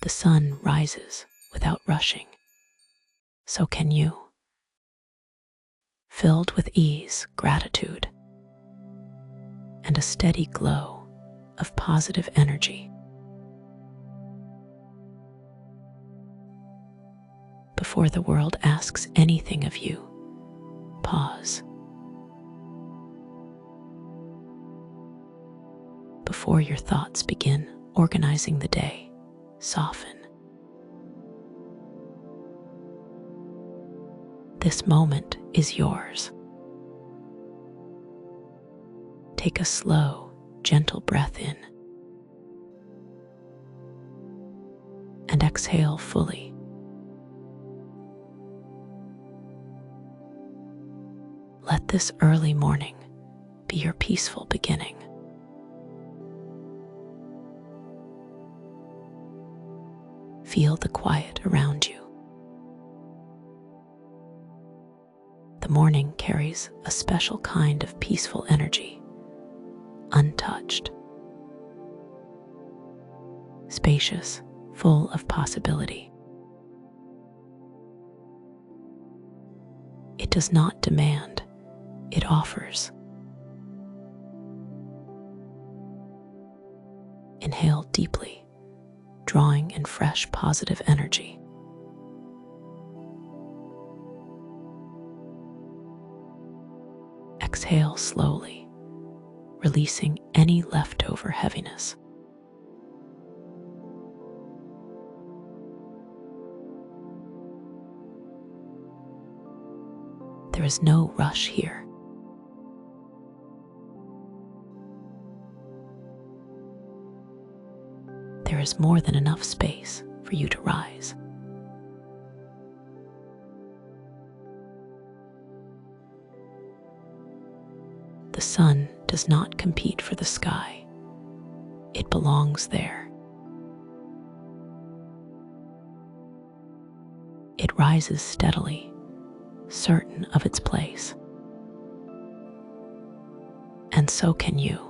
The sun rises without rushing. So can you. Filled with ease, gratitude, and a steady glow of positive energy. Before the world asks anything of you, pause. Before your thoughts begin organizing the day, soften. This moment is yours. Take a slow, gentle breath in and exhale fully. Let this early morning be your peaceful beginning. Feel the quiet around you. The morning carries a special kind of peaceful energy, untouched, spacious, full of possibility. It does not demand, it offers. Inhale deeply, drawing in fresh positive energy. Exhale slowly, releasing any leftover heaviness. There is no rush here. There is more than enough space for you to rise. The sun does not compete for the sky. It belongs there. It rises steadily, certain of its place. And so can you.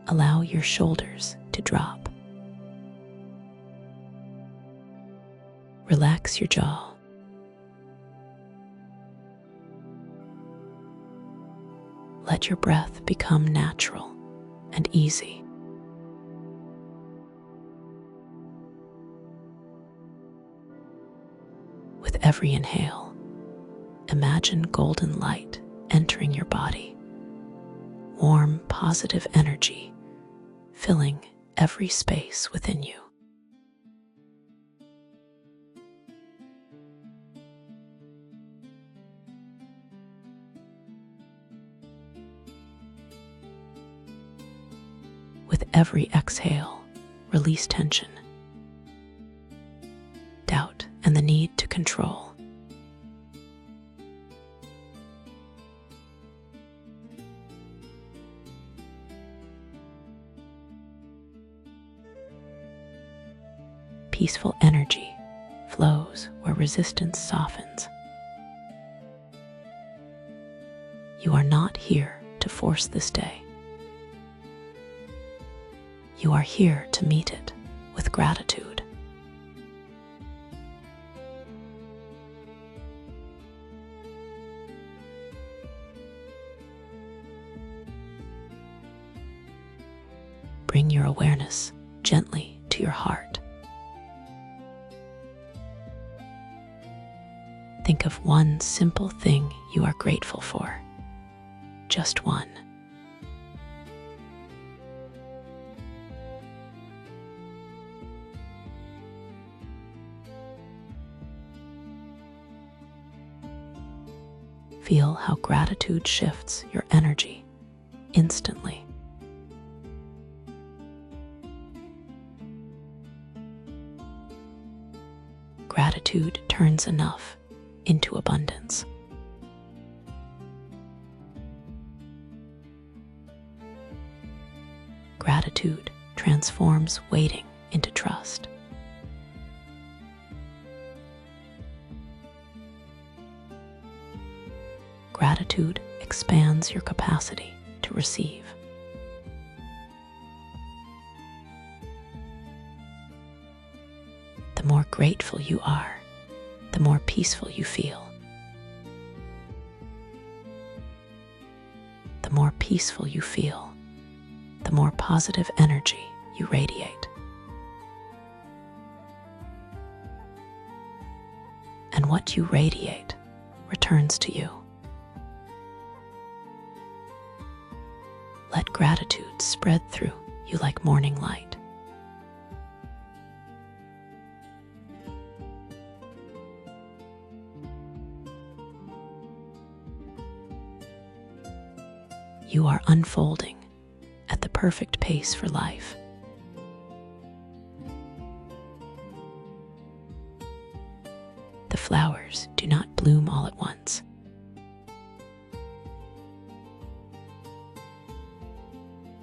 Allow your shoulders to drop. Relax your jaw. Let your breath become natural and easy. With every inhale, imagine golden light entering your body, warm, positive energy filling every space within you. With every exhale, release tension, doubt, and the need to control. Peaceful energy flows where resistance softens. You are not here to force this day. You are here to meet it with gratitude. Bring your awareness gently to your heart. Think of one simple thing you are grateful for. Just one. Feel how gratitude shifts your energy instantly. Gratitude turns enough into abundance. Gratitude transforms waiting into trust. Gratitude expands your capacity to receive. The more grateful you are, the more peaceful you feel. The more peaceful you feel, the more positive energy you radiate. And what you radiate returns to you. Let gratitude spread through you like morning light. You are unfolding at the perfect pace for life. The flowers do not bloom all at once.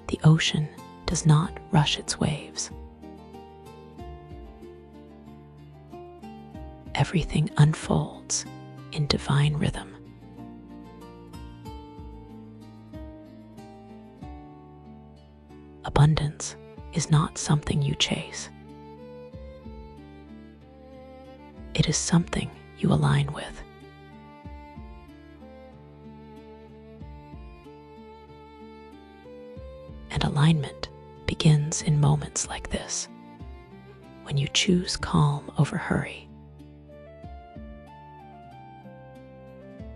The ocean does not rush its waves. Everything unfolds in divine rhythm. Abundance is not something you chase. It is something you align with. And alignment begins in moments like this, when you choose calm over hurry,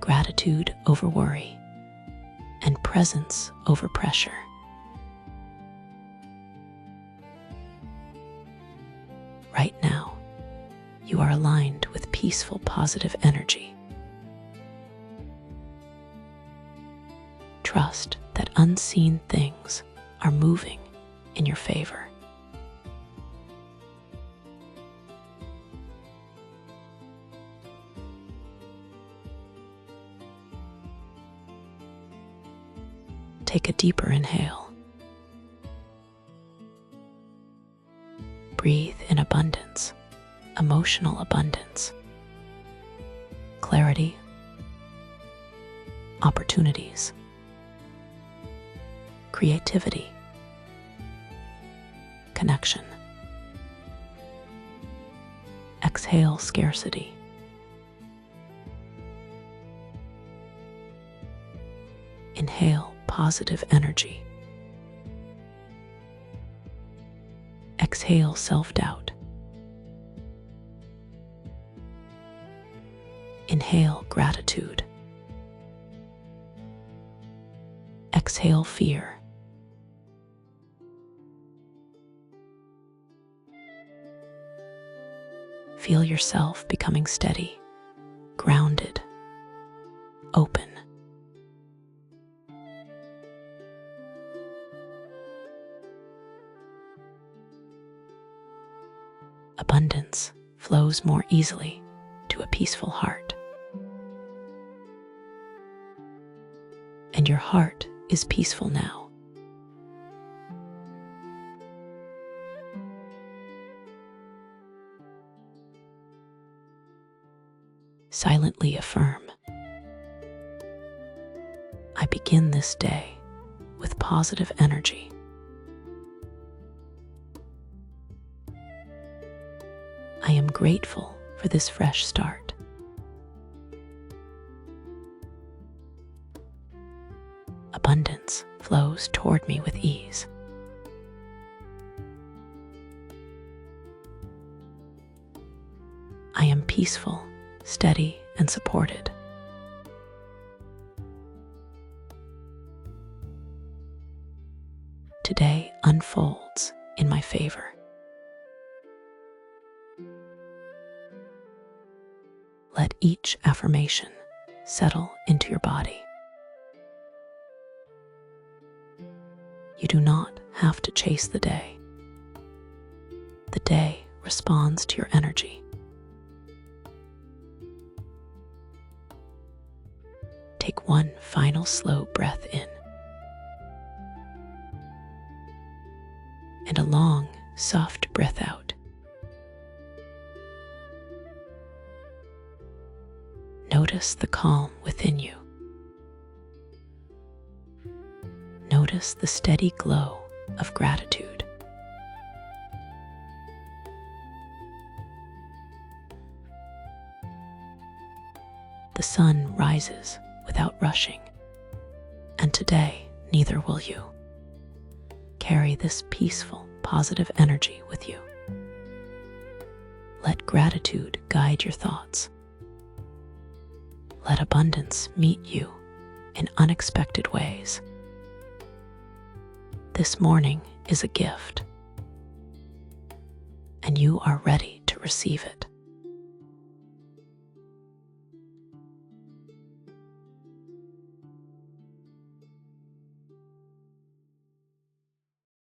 gratitude over worry, and presence over pressure. Right now, you are aligned with peaceful, positive energy. Trust that unseen things are moving in your favor. Take a deeper inhale. Breathe in abundance, emotional abundance, clarity, opportunities, creativity, connection. Exhale scarcity. Inhale positive energy. Exhale self-doubt. Inhale gratitude. Exhale fear. Feel yourself becoming steady, grounded, open. Abundance flows more easily to a peaceful heart. And your heart is peaceful now. Silently affirm, I begin this day with positive energy. I am grateful for this fresh start. Abundance flows toward me with ease. I am peaceful, steady, and supported. Today unfolds in my favor. Let each affirmation settle into your body. You do not have to chase the day. The day responds to your energy. Take one final slow breath in and a long, soft breath out. Notice the calm within you Notice the steady glow of gratitude. The sun rises without rushing, and today neither will you. Carry this peaceful, positive energy with you. Let gratitude guide your thoughts. Let abundance meet you in unexpected ways. This morning is a gift, and you are ready to receive it.